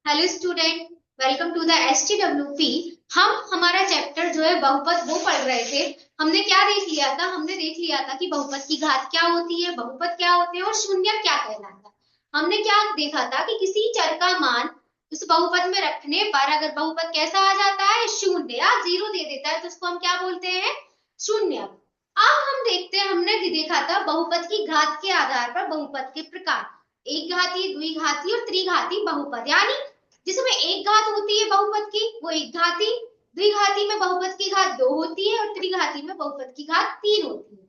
Hello student, welcome to the STWP। हम हमारा chapter जो है बहुपद वो पढ़ रहे थे। हमने क्या देख लिया था? हमने देख लिया था कि बहुपद की घात क्या होती है, बहुपद क्या होते हैं और शून्य क्या कहलाता है। हमने क्या देखा था कि किसी चर का मान उस बहुपद में रखने पर अगर बहुपद कैसा आ जाता है, शून्य या जीरो दे देता है, तो उसको हम क्या बोलते हैं? शून्य। अब हम देखते हैं, हमने देखा था बहुपद की घात के आधार पर बहुपद के प्रकार, एक घाती, द्विघाती और त्रिघाती बहुपद। यानी जिसमें एक घात होती है बहुपद की वो एक घाती, द्विघाती में बहुपद की घात दो होती है और त्रिघाती में बहुपद की घात तीन होती है।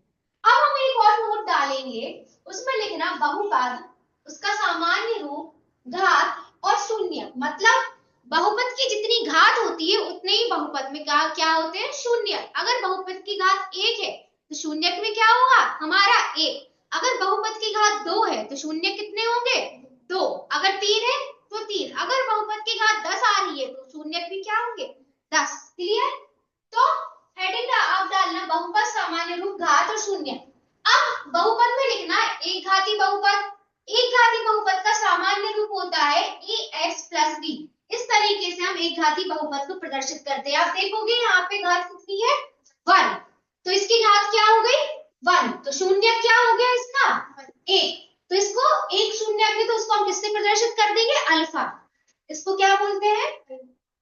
अब हम एक और नोट डालेंगे, उसमें लिखना बहुपद, उसका सामान्य रूप, घात और शून्य। मतलब बहुपद की जितनी घात होती है उतने ही बहुपद में क्या होते हैं? शून्य। अगर बहुपद की घात एक है तो शून्य में क्या होगा? हमारा एक। अगर बहुपद की घात दो है तो शून्य कितने होंगे? दो। अगर तीन है तो तीन। अगर बहुपद की घात 10 आ रही है तो शून्य भी क्या होंगे? 10। क्लियर? तो हेडिंग का आप डालना बहुपद, सामान्य रूप, घात और शून्य। अब बहुपद में लिखना एक घाती बहुपद। एक घाती बहुपद का सामान्य रूप होता है ax प्लस b। इस तरीके से हम एक घाती बहुपद को प्रदर्शित करते हैं। आप देखोगे यहाँ पे घात कितनी है? 1। तो इसकी घात क्या हो गई? 1। तो शून्य क्या हो गया इसका? 1। तो इसको एक शून्य भी, तो उसको हम किससे प्रदर्शित कर देंगे? अल्फा। इसको क्या बोलते हैं?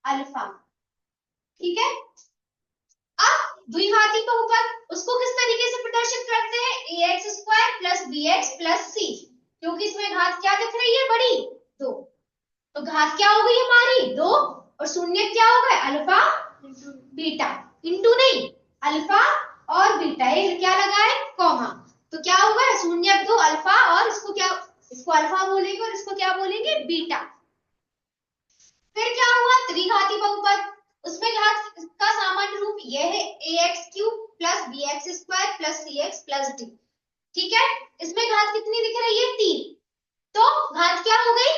अल्फा। ठीक है। अब द्विघाती बहुपद, उसको किस तरीके से प्रदर्शित करते हैं? ax square plus bx plus c। क्योंकि इसमें घात क्या दिख रही है? बड़ी, 2। तो घात क्या हो गई हमारी? 2। और शून्य क्या हो गए? Alpha beta. इंटू नहीं, अल्फा और बीटा, ये क्या लगा है? कॉमा। तो क्या होगा? शून्य 2 अल्फा, और इसको क्या, इसको अल्फा बोलेंगे और इसको क्या बोलेंगे? बीटा। फिर क्या हुआ? त्रिघाती बहुपद। उसमें घात का सामान्य रूप यह है ax cube plus bx square plus cx plus d। ठीक है। इसमें घात कितनी दिख रही है? 3। तो घात क्या हो गई?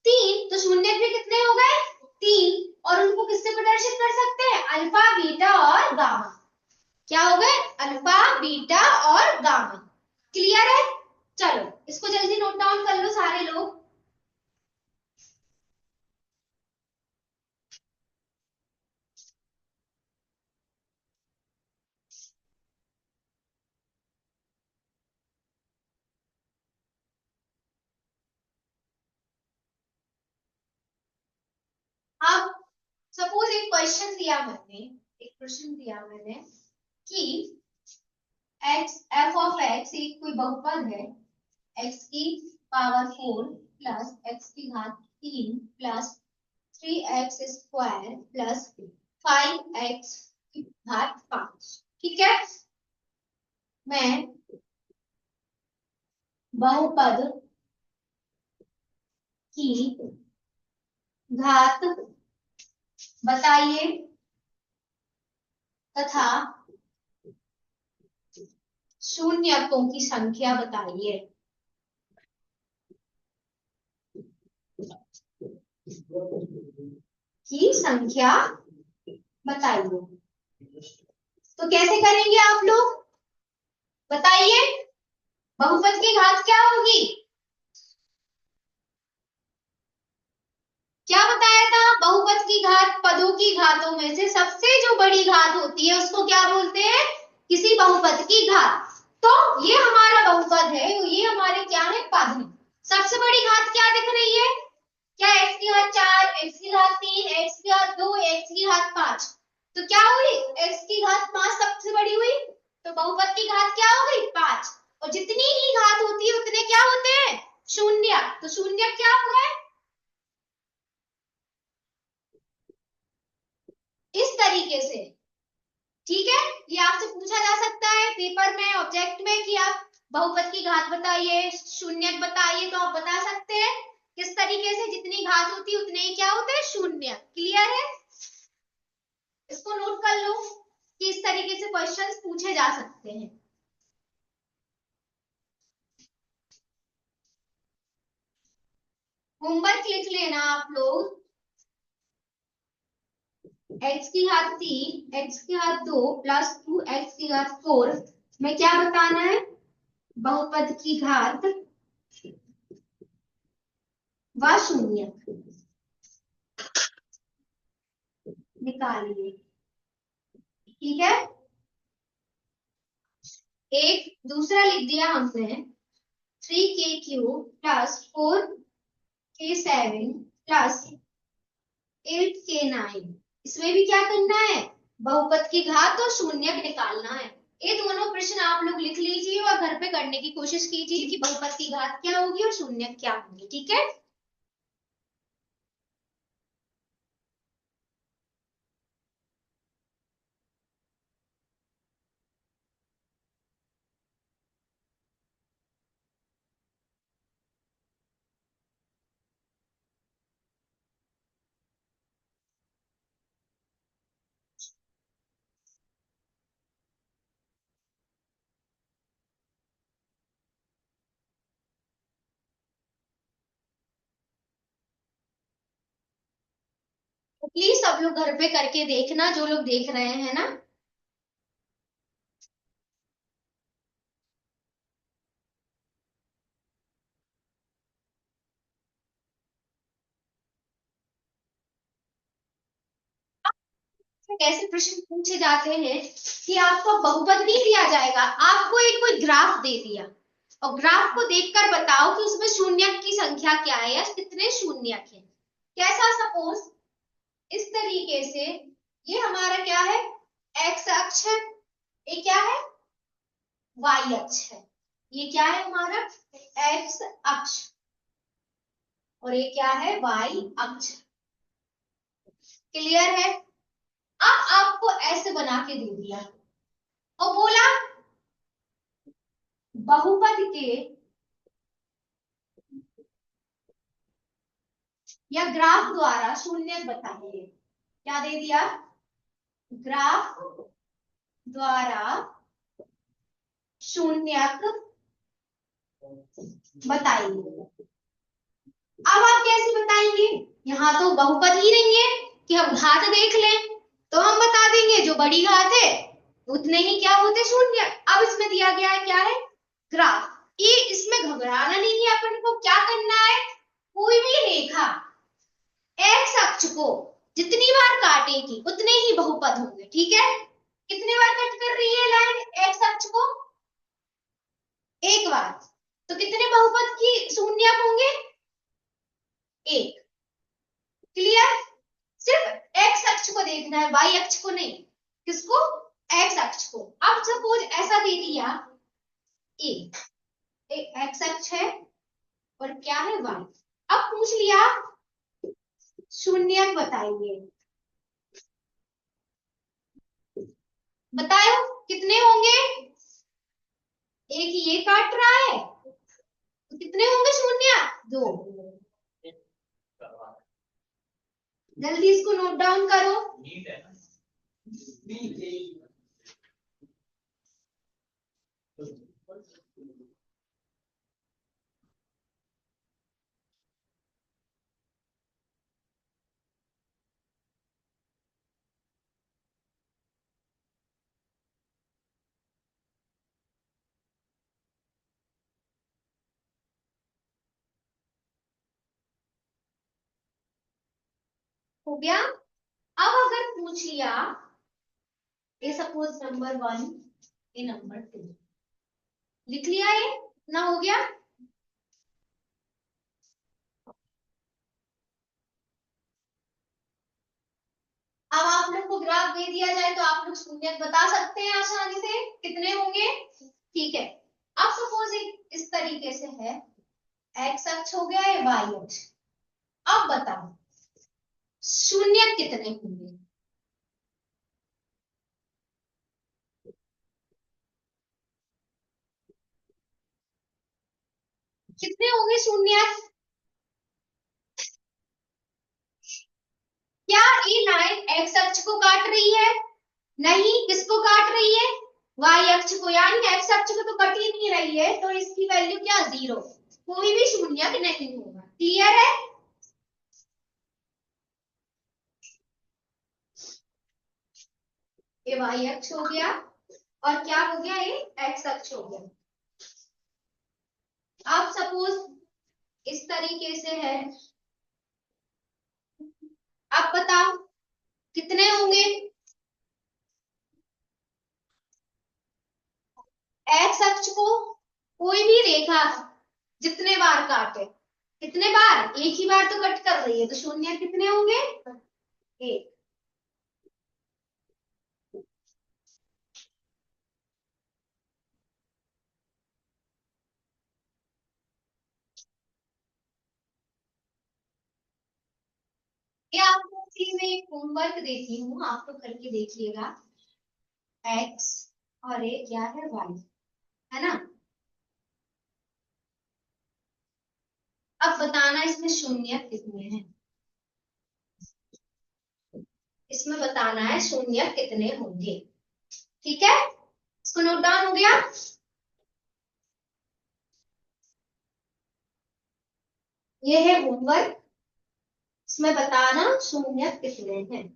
3। तो शून्य भी कितने हो गए? 3। और उनको किससे प्रदर्शित कर सकते हैं? अल्फा, बीटा और गामा। क्या हो गए? अल्फा, बीटा और गामा। क्लियर है? चलो इसको जल्दी नोट डाउन कर लो सारे लोग। अब सपोज एक क्वेश्चन दिया मैंने, एक प्रश्न दिया मैंने कि x f ऑफ x एक कोई बहुपद है, x की पावर 4 प्लस x की घात 3 plus 3x square plus 5x की घात 5। ठीक है। मैं बहुपद की घात बताइए तथा शून्यकों की संख्या बताइए। की संख्या बताइए। तो कैसे करेंगे आप लोग? बताइए। बहुपद की घात क्या होगी? क्या बताया था? बहुपद की घात पदों की घातों में से सबसे जो बड़ी घात होती है उसको क्या बोलते हैं? किसी बहुपद की घात। तो ये हमारा बहुपद है, ये हमारे क्या है? पद है। सबसे बड़ी घात क्या दिख रही है? क्या? x की घात 4, x की घात 3, x की घात 2, x की घात 5। तो क्या हुई? x की घात 5 सबसे बड़ी हुई। तो बहुपद की घात क्या हो गई? 5। और जितनी ही घात होती है उतने क्या होते हैं? शून्य। तो शून्य क्या हो गए? इस तरीके से। ठीक है। ये आपसे पूछा जा सकता है पेपर में, ऑब्जेक्ट में, कि आप बहुपद की घात बताइए, शून्यक बताइए, तो आप बता सकते हैं किस तरीके से। जितनी घात होती है उतने ही क्या होते हैं? शून्य। क्लियर है? इसको नोट कर लो कि इस तरीके से क्वेश्चंस पूछे जा सकते हैं। होमवर्क लिख लेना आप लोग। x की घात 3, x की घात 2 प्लस 2x की घात 4 में क्या बताना है? बहुपद की घात व शून्य। निकालिए। ठीक है, एक दूसरा लिख दिया हमने 3k³ plus 4k7 plus 8k9। इसमें भी क्या करना है, बहुपद की घात और शून्यक निकालना है। ये दोनों प्रश्न आप लोग लिख लीजिए और घर पे करने की कोशिश कीजिए कि बहुपद की घात क्या होगी और शून्यक क्या होगी। ठीक है, तो प्लीज सब लोग घर पे करके देखना, जो लोग देख रहे हैं ना। कैसे प्रश्न पूछे जाते हैं कि आपको बहुपद नहीं दिया जाएगा, आपको एक कोई ग्राफ दे दिया और ग्राफ को देखकर बताओ कि उसमें शून्यक की संख्या क्या है या कितने शून्यक है। कैसा, सपोज इस तरीके से, ये हमारा क्या है, एक्स अक्ष है, ये क्या है, वाई अक्ष है। ये क्या है हमारा, एक्स अक्ष, और ये क्या है, वाई अक्ष। क्लियर है। अब आपको ऐसे बना के दे दिया और बोला बहुपद के या ग्राफ द्वारा शून्यक बताइए। क्या दे दिया, ग्राफ द्वारा शून्यक बताइए। अब आप कैसे बताएंगे, यहाँ तो बहुपद ही नहीं है कि हम घात देख लें तो हम बता देंगे जो बड़ी घात है उतने ही क्या होते शून्य। अब इसमें दिया गया है क्या है, ग्राफ। ये इसमें घबराना नहीं है, अपन को क्या करना है, कोई भी रेखा एक्स अक्ष को जितनी बार काटेगी उतने ही बहुपद होंगे। ठीक है, कितने बार कट कर रही है लाइन एक्स अक्ष को, एक बार, तो कितने बहुपद की शून्य होंगे, एक। क्लियर, सिर्फ एक्स अक्ष को देखना है, वाई अक्ष को नहीं। किसको, एक्स अक्ष को। अब सपोज ऐसा दे दिया, एक एक्स अक्ष है और क्या है, वाई। अब पूछ लिया शून्यक बताइए, बताओ कितने होंगे, एक ये काट रहा है तो कितने होंगे शून्य, दो। जल्दी इसको नोट डाउन करो। हो गया। अब अगर पूछ लिया, ये सपोज नंबर 1, ये नंबर 2, लिख लिया, ये ना हो गया। अब आप लोग को ग्राफ दे दिया जाए तो आप लोग शून्य बता सकते हैं आसानी से कितने होंगे। ठीक है, अब सपोज इस तरीके से है, एक्स अक्ष हो गया, ये वाई अक्ष। अब बताओ शून्य कितने होंगे, कितने होंगे शून्य। क्या ये लाइन एक्स अक्ष को काट रही है, नहीं, किसको काट रही है, वाई अक्ष को, यानी एक्स अक्ष को तो कट ही नहीं रही है, तो इसकी वैल्यू क्या, 0, कोई भी शून्य नहीं होगा। क्लियर है, ये वाई अक्ष हो गया और क्या हो गया, ये एक्स अक्ष हो गया। अब सपोज इस तरीके से है, अब बताओ कितने होंगे? एक्स अक्ष को कोई भी रेखा जितने बार काटे, कितने बार, एक ही बार तो कट कर रही है, तो शून्य कितने होंगे? एक। ये आपको इसलिए मैं एक होमवर्क देती हूँ, आप तो करके देखिएगा। एक्स और एक क्या है, वाई, है ना। अब बताना इसमें शून्य कितने हैं, इसमें बताना है शून्य कितने होंगे। ठीक है, इसको नोट डाउन हो गया। ये है होमवर्क, इसमें बताना शून्य कितने हैं।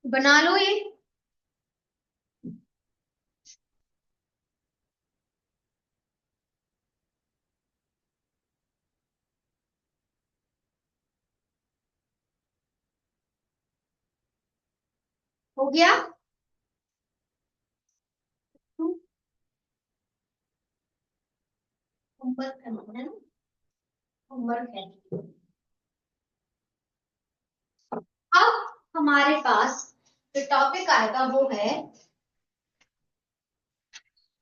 बना लो ये। हो गया। होमवर्क करना है ना, होमवर्क है। अब हमारे पास जो टॉपिक आएगा वो है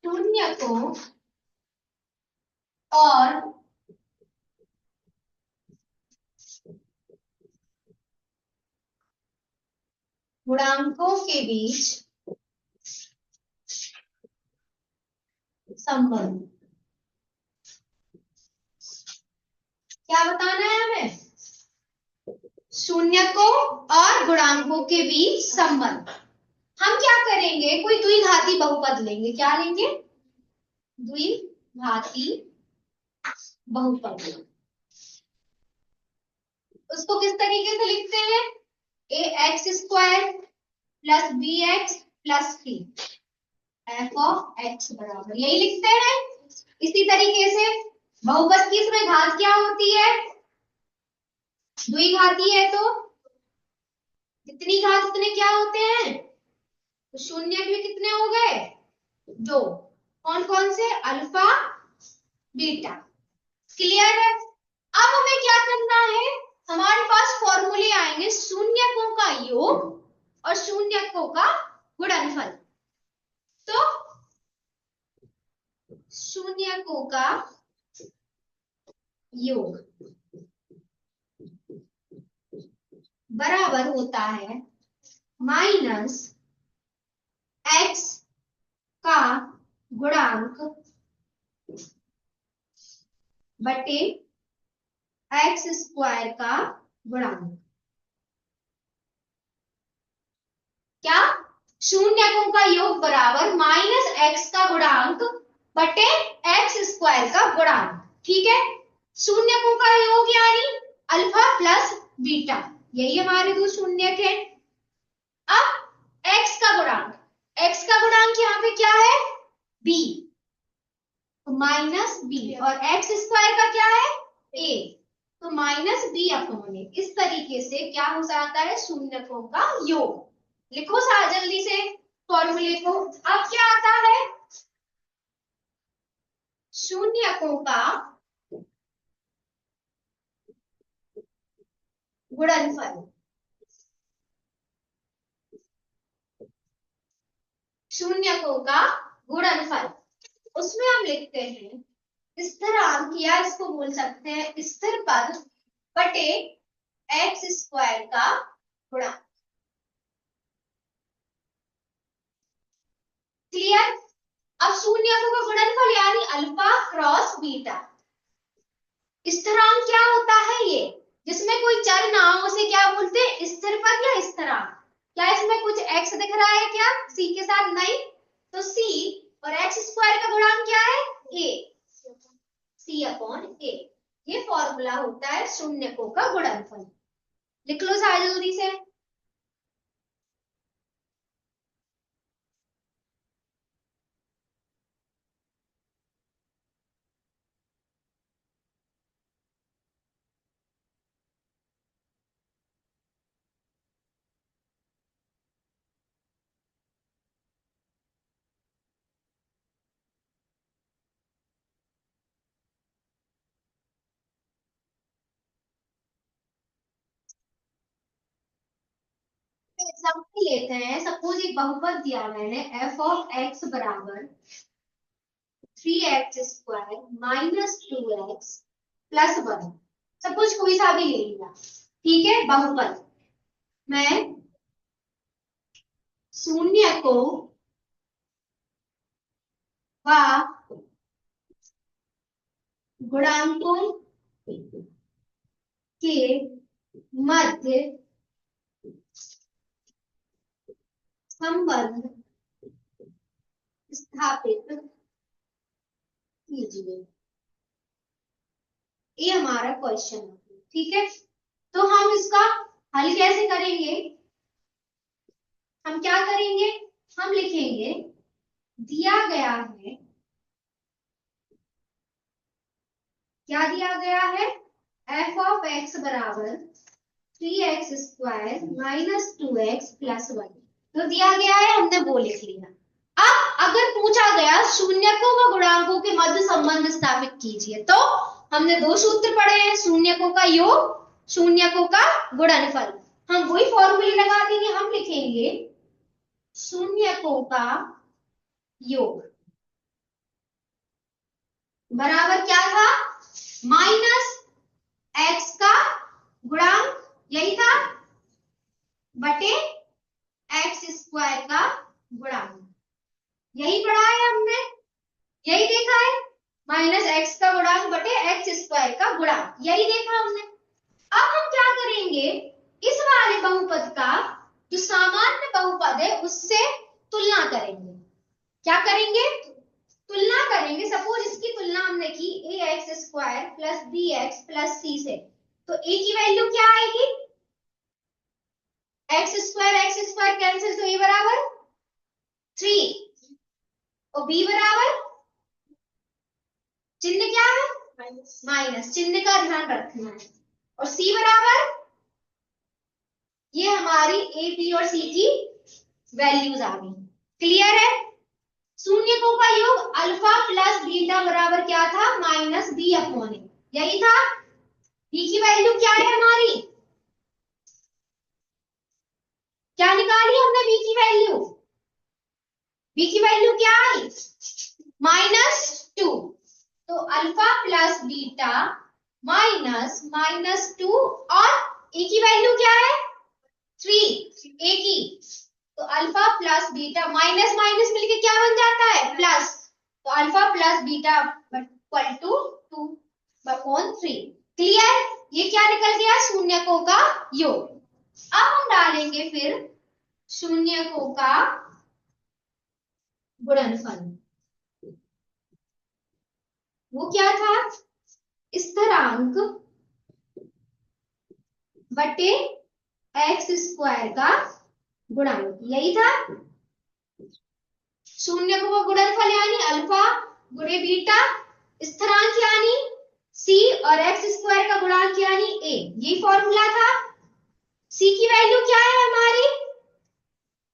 शून्य को और गुणांकों के बीच संबंध। क्या बताना है हमें? शून्य को और गुणांकों के बीच संबंध। हम क्या करेंगे, कोई द्विघाती बहुपद लेंगे। क्या लेंगे? द्विघाती बहुपद। उसको किस तरीके से लिखते हैं? A X square plus B X plus C, F of X बराबर, यही लिखते हैं। इसी तरीके से बहुपद की इसमें घात क्या होती है? द्विघाती है तो जितनी घात उतने क्या होते हैं? तो शून्य भी कितने हो गए? दो। कौन कौन से? Alpha beta. क्लियर है। अब हमें क्या करना है, हमारे पास फॉर्मूले आएंगे शून्यकों का योग और शून्यकों का गुणनफल। तो शून्यकों का योग बराबर होता है माइनस एक्स का गुणांक बटे एक्स स्क्वायर का गुणांक। क्या? शून्यकों का योग बराबर माइनस एक्स का गुणांक बटे एक्स स्क्वायर का गुणांक। ठीक है, शून्यकों का योग यानी अल्फा प्लस बीटा, यही हमारे दो शून्यक है। अब एक्स का गुणांक, एक्स का गुणांक यहाँ पे क्या है? बी, तो माइनस बी, और एक्स स्क्वायर का क्या है? ए, तो माइनस बी अपॉन ए। इस तरीके से क्या हो जाता है? शून्यकों का योग। लिखो सारा जल्दी से फॉर्मूले को। अब क्या आता है? शून्यकों का गुणनफल। शून्यकों का गुणनफल, उसमें हम लिखते हैं स्थिरांक, या इसको बोल सकते हैं स्थिर पद बटे एक्स स्क्वायर का गुणा। क्लियर। अब शून्यकों का गुणनफल यानी अल्फा क्रॉस बीटा। स्थिरांक क्या होता है? ये जिसमें कोई चर ना हो उसे क्या बोलते हैं? स्थिर पद या स्थिरांक। क्या इसमें कुछ एक्स दिख रहा है क्या सी के साथ? नहीं, तो सी और एक्स स्क्वायर का गुणांक क्या है? ए, सी अपॉन ए। ये फॉर्मूला होता है शून्यकों का गुणनफल। लिख लो सारे जल्दी से। समझ लेते हैं। सपोज एक बहुपद दिया मैंने एफ ऑफ एक्स बराबर 3x² minus 2x plus 1। Suppose कोई सा भी ले लिया, ठीक है। बहुपद मैं शून्य को व गुणांकों के मध्य संबंध स्थापित कीजिए। ये हमारा क्वेश्चन है, ठीक है। तो हम इसका हल कैसे करेंगे? हम क्या करेंगे? हम लिखेंगे दिया गया है, क्या दिया गया है? एफ ऑफ एक्स बराबर 3x² माइनस 2x प्लस 1। तो दिया गया है, हमने वो लिख लिया। अब अगर पूछा गया शून्यकों व गुणांकों के मध्य संबंध स्थापित कीजिए, तो हमने दो सूत्र पढ़े हैं, शून्यकों का योग, शून्यकों का गुणनफल। हम वही फॉर्मूले लगा देंगे। हम लिखेंगे शून्यकों का योग बराबर क्या था? माइनस एक्स का गुणांक, यही था, बटे x² का गुणांक। यही पढ़ा है हमने, यही देखा है, माइनस एक्स का गुणांक बटे x² का गुणांक, यही देखा हमने। अब हम क्या करेंगे? इस वाले बहुपद का जो सामान्य बहुपद है उससे तुलना करेंगे। क्या करेंगे? तुलना करेंगे। सपोज इसकी तुलना हमने की ax² plus bx plus c से, तो a की वैल्यू क्या आएगी? x² कैंसिल, तो a बराबर 3 और b बराबर, चिन्ह क्या है? माइनस, चिन्ह का ध्यान रखना है। और c बराबर, ये हमारी a b और c की वैल्यूज आ गई। क्लियर है? शून्यकों का योग अल्फा प्लस बीटा बराबर क्या था? माइनस b अपॉन a, यही था। b की वैल्यू क्या है हमारी? क्या निकाली हमने b की वैल्यू? b की वैल्यू क्या आई? -2। तो अल्फा प्लस बीटा -2 और a की वैल्यू क्या है? 3, a की। तो alpha plus beta minus minus मिलके क्या बन जाता है? प्लस। तो alpha plus beta equal to 2/3। Clear? ये क्या निकल गया? शून्यकों का योग। अब हम डालेंगे फिर शून्यकों का गुणनफल। वो क्या था? स्थिरांक बटे x² का गुणांक, यही था। शून्यकों का गुणनफल यानी अल्फा गुणे बीटा, स्थिरांक यानी c और x² का गुणांक यानी a, यही फॉर्मूला था। c की वैल्यू क्या है हमारी?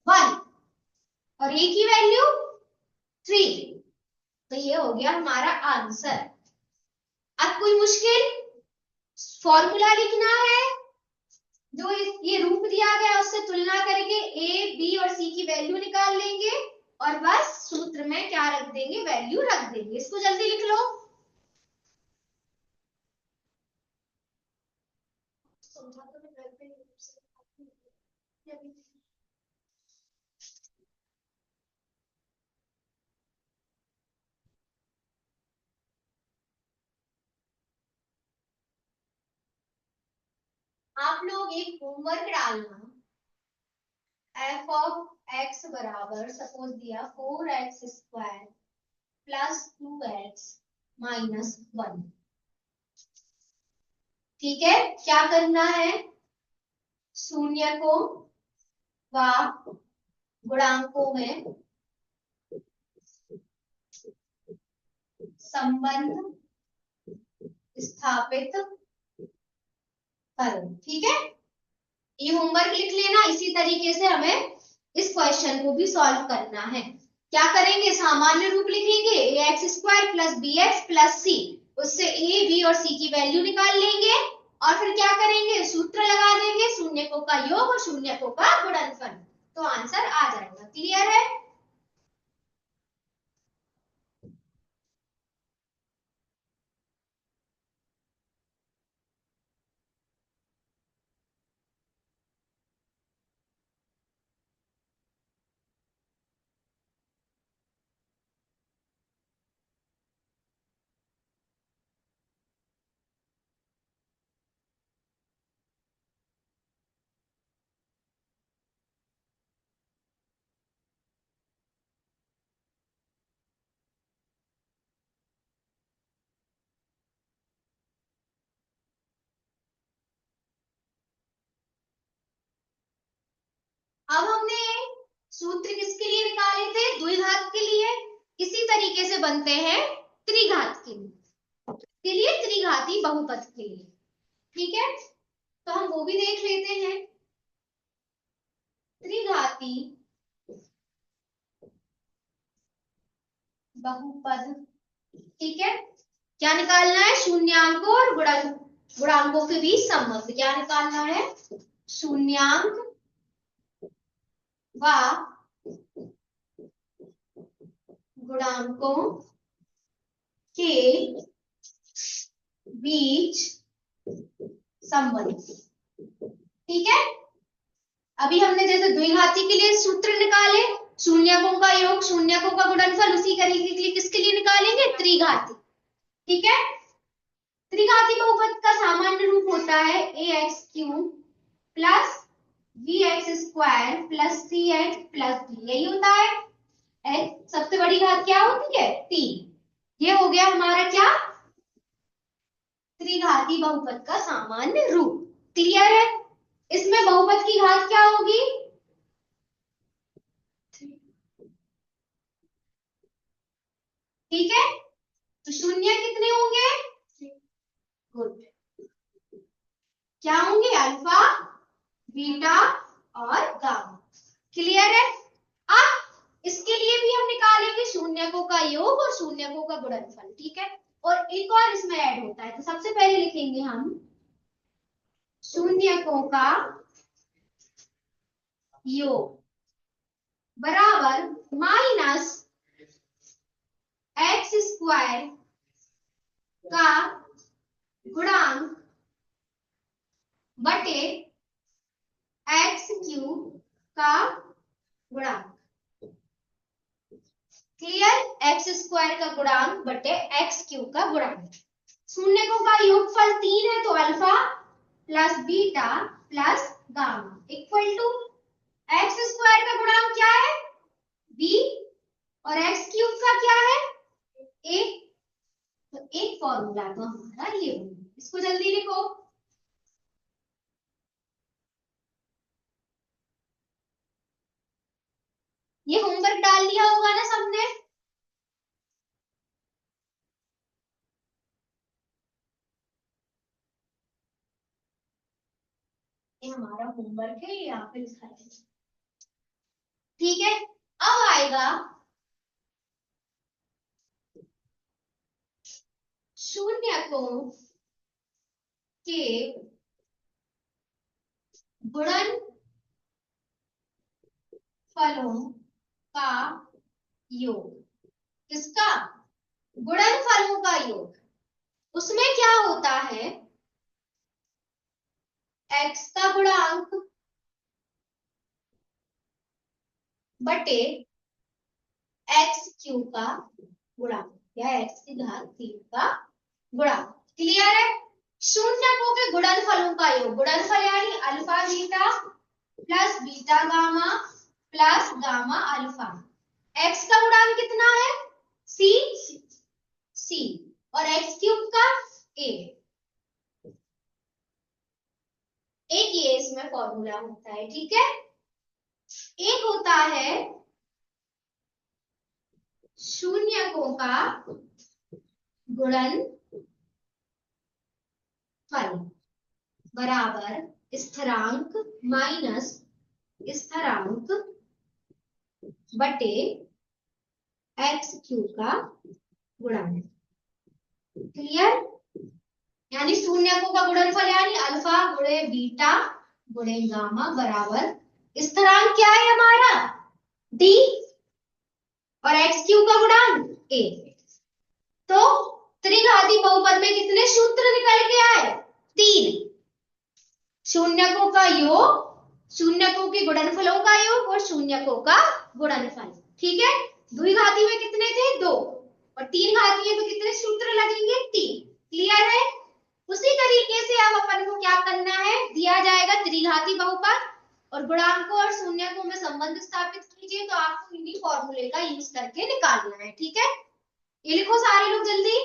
1 और a की वैल्यू 3। तो ये हो गया हमारा आंसर। अब कोई मुश्किल? फॉर्मूला लिखना है, जो ये रूप दिया गया उससे तुलना करके a b और c की वैल्यू निकाल लेंगे और बस सूत्र में क्या रख देंगे? वैल्यू रख देंगे। इसको जल्दी लिख लो। आप लोग एक होमवर्क डालना, एफ ऑफ एक्स बराबर सपोज दिया 4x² प्लस 2x माइनस 1। ठीक है? क्या करना है? शून्यकों व गुणांकों में संबंध स्थापित करो। ठीक है? ये होमवर्क लिख लेना। इसी तरीके से हमें इस क्वेश्चन को भी सॉल्व करना है। क्या करेंगे? सामान्य रूप लिखेंगे ax² plus bx plus c, उससे a b और c की वैल्यू निकाल लेंगे और फिर क्या करेंगे, सूत्र लगा देंगे, शून्यकों का योग और शून्यकों का गुणनफल, तो आंसर आ जाएगा। क्लियर है? अब हमने सूत्र किसके लिए निकाले थे, द्विघात के लिए। इसी तरीके से बनते हैं त्रिघात के लिए त्रिघाती बहुपद के लिए। ठीक है, तो हम वो भी देख लेते हैं। त्रिघाती बहुपद, ठीक है, क्या निकालना है, शून्यांकों और गुणांकों के बीच संबंध क्या निकालना है, शून्यांक व गुणांकों के बीच संबंध। ठीक है, अभी हमने जैसे द्विघाती के लिए सूत्र निकाले, शून्यकों का योग शून्यकों का गुणनफल, उसी तरीके के लिए किसके लिए निकालेंगे, त्रिघाती। ठीक है, त्रिघाती बहुपद का सामान्य रूप होता है ax³ plus bx² plus cx plus d, यही होता है। x सबसे बड़ी घात क्या होती है, 3। ये हो गया हमारा क्या, त्रिघाती बहुपद का सामान्य रूप। क्लियर है? इसमें बहुपद की घात क्या होगी, ठीक है, तो शून्य कितने होंगे, गुड, क्या होंगे, अल्फा बीटा और गामा। क्लियर है? अब इसके लिए भी हम निकालेंगे शून्यकों का योग और शून्यकों का गुणनफल। ठीक है, और एक और इसमें ऐड होता है, तो सबसे पहले लिखेंगे हम शून्यकों का योग बराबर माइनस x² का गुणांक बटे x³ का गुणांक। क्लियर, x² का गुणांक बटे x³ का गुणांक। शून्यकों का योगफल 3 है, तो alpha plus beta plus gamma equal to x² का गुणांक क्या है, b, और x³ का क्या है, a। तो एक फॉर्मूला तो हमारा ये बना, इसको जल्दी लिखो। ये होमवर्क डाल दिया होगा ना सबने, ये हमारा होमवर्क है, ये यहाँ पे लिखा है। ठीक है, अब आएगा शून्यकों के गुणनफलों का योग। किसका, गुणनफलों का योग। उसमें क्या होता है, x का गुणांक बटे x³ का गुणांक या x की घात 3 का गुणांक। क्लियर है? शून्यकों के गुणनफलों का योग, गुणनफल यानी alpha beta plus beta gamma plus gamma alpha. x का गुणांक कितना है, c और x³ का a। एक ये इसमें फॉर्मूला होता है। ठीक है, एक होता है शून्यकों का गुणनफल बराबर स्थिरांक माइनस स्थिरांक बटे x³ का गुणांक। क्लियर? यानी शून्यकों का गुणनफल यानी अल्फा गुणे बीटा गुणे गामा बराबर स्थिरांक क्या है हमारा डी और एक्स क्यूब का गुणांक ए। तो त्रिघाती बहुपद में कितने सूत्र निकल के आए 3, शून्यकों का योग, शून्यकों के गुणनफलों का योग और शून्यकों का गुणनफल। ठीक है, द्विघाती में कितने थे 2 और 3 घाती है तो कितने सूत्र लगेंगे 3। क्लियर है। उसी तरीके से अब अपन को क्या करना है, दिया जाएगा त्रिघाती बहुपद और गुणांकों और शून्यकों में संबंध स्थापित कीजिए, तो आपको इन्हीं फॉर्मूले का यूज करके निकालना है। ठीक है, ये लिखो सारे लोग जल्दी।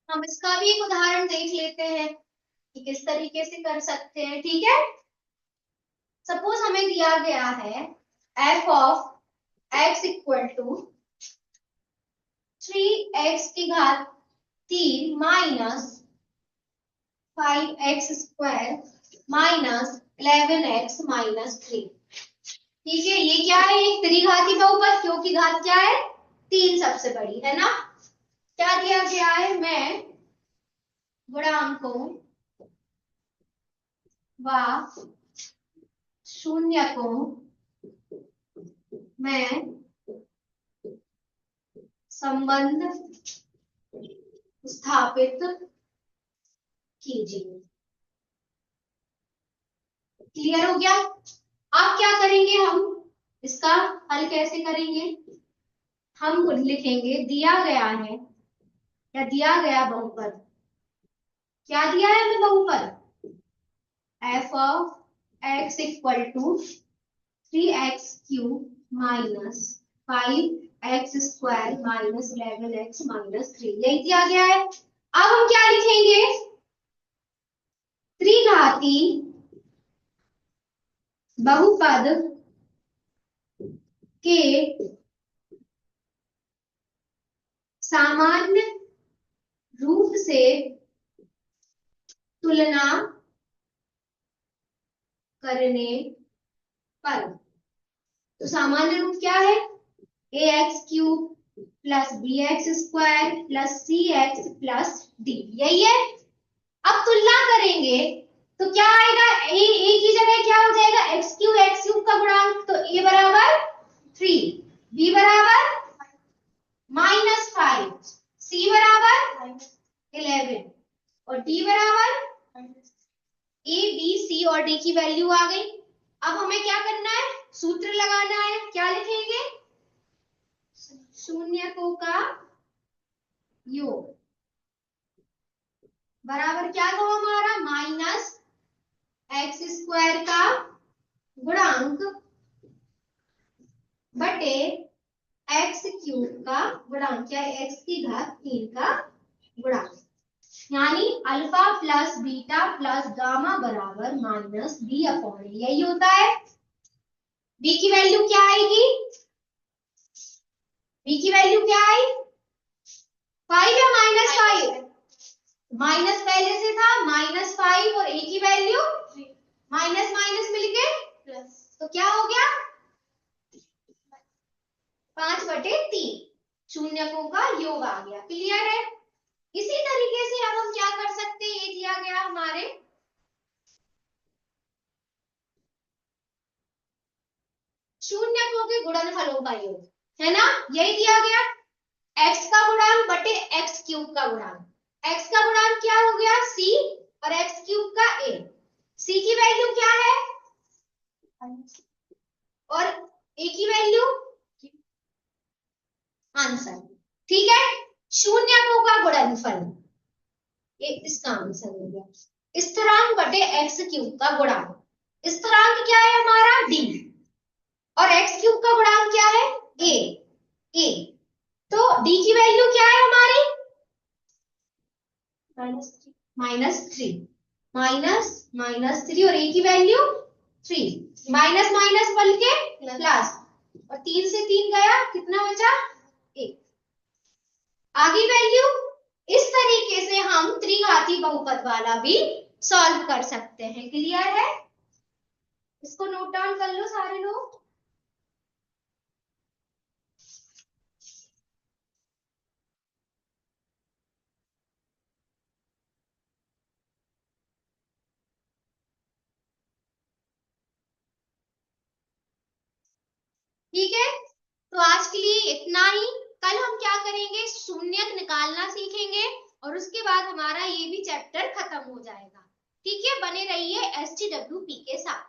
हम इसका भी एक उदाहरण देख लेते हैं कि किस तरीके से कर सकते हैं। ठीक है, सपोज हमें दिया गया है f of x equal to 3x की घात 3 minus 5x square minus 11x minus 3। ठीक है, ये क्या है, एक त्रिघाती बहुपद क्योंकि घात क्या है 3 सबसे बड़ी है ना। क्या दिया गया है, मैं गुणांकों व शून्यकों में संबंध स्थापित कीजिए। क्लियर हो गया। अब क्या करेंगे, हम इसका हल कैसे करेंगे, हम लिखेंगे दिया गया है या दिया गया बहुपद, क्या दिया है हमें बहुपद f of x equal to 3x cube minus 5x square minus 11x minus 3, यही दिया गया है। अब हम क्या लिखेंगे, त्रिघाती बहुपद के सामान्य रूप से तुलना करने पर, तो सामान्य रूप क्या है ax cube plus bx square plus cx plus d, यही है। अब तुलना करेंगे तो क्या आएगा, a की जगह क्या हो जाएगा x क्यूब का गुणांक, तो a बराबर 3, b बराबर -5, c बराबर 11 और d बराबर a b c और d की वैल्यू आ गई। अब हमें क्या करना है, सूत्र लगाना है। क्या लिखेंगे, शून्यकों का योग बराबर क्या था हमारा माइनस एक्स स्क्वायर का गुणांक बटे एक्स क्यूब का गुणांक, क्या है एक्स की घात 3 का गुणांक, यानी alpha plus beta plus gamma बराबर माइनस बी अपॉन, यही होता है। बी की वैल्यू क्या आएगी, बी की वैल्यू क्या आई 5 या -5, माइनस पहले से था -5 और ए की वैल्यू माइनस माइनस मिलके प्लस, तो क्या हो गया 5/3, शून्यकों का योग आ गया। क्लियर है। इसी तरीके से अब हम क्या कर सकते हैं, ये दिया गया हमारे शून्यकों के गुणनफलों का योग है ना, यही दिया गया x का गुणांक बटे x क्यूब का गुणांक, x का गुणांक क्या हो गया c और x क्यूब का a, c की वैल्यू क्या है और a की वैल्यू आंसर। ठीक है, शून्यकों का गुणनफल, इसका आंसर हो गया स्थिरांक बटे x क्यूब का गुणांक। स्थिरांक क्या है हमारा d और एक्स क्यूब का गुणांक क्या है, ए। तो डी की वैल्यू क्या है हमारी, -3 माइनस 3 और ए की वैल्यू 3, माइनस माइनस बन के प्लस, और 3 से 3 गया, कितना बचा, 1। आगे वैल्यू, इस तरीके से हम त्रिघाती बहुपद वाला भी सॉल्व कर सकते हैं। क्लियर है, इसको नोट डाउन कर लो सारे लोग। ठीक है, तो आज के लिए इतना ही। कल हम क्या करेंगे, शून्यक निकालना सीखेंगे, और उसके बाद हमारा ये भी चैप्टर खत्म हो जाएगा। ठीक है, बने रहिए STWP के साथ।